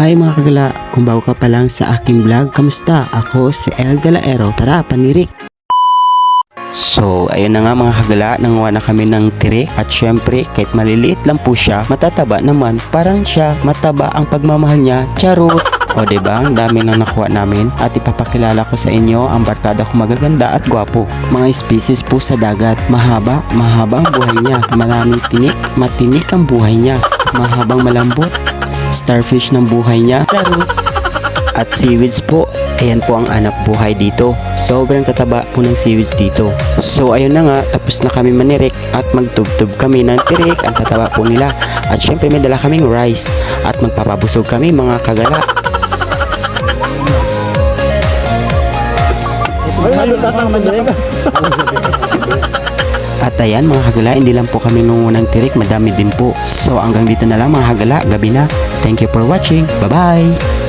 Hi mga kagala, kung bago ka pa lang sa aking vlog, kamusta? Ako si El Galaero, tara panirik! So ayun na nga mga kagala, nanguha na kami ng tirik at syempre kahit maliliit lang po siya, matataba naman, parang siya mataba ang pagmamahal niya, charot! O diba, ang dami nang nakuha namin at ipapakilala ko sa inyo ang barkada kong magaganda at gwapo. Mga species po sa dagat, mahaba ang buhay niya, maraming tinik, matinik ang buhay niya, mahabang malambot, starfish ng buhay niya, at seaweeds po. Ayan po ang anak buhay dito. Sobrang tataba po ng seaweeds dito. So ayun na nga, tapos na kami manirik at magtubtub kami ng tirik. Ang tataba po nila. At syempre may dala kaming rice at magpapabusog kami mga kagala. At ayan mga kagala, hindi lang po kami nungunang tirik, madami din po. So hanggang dito na lang mga kagala, gabi na. Thank you for watching. Bye bye!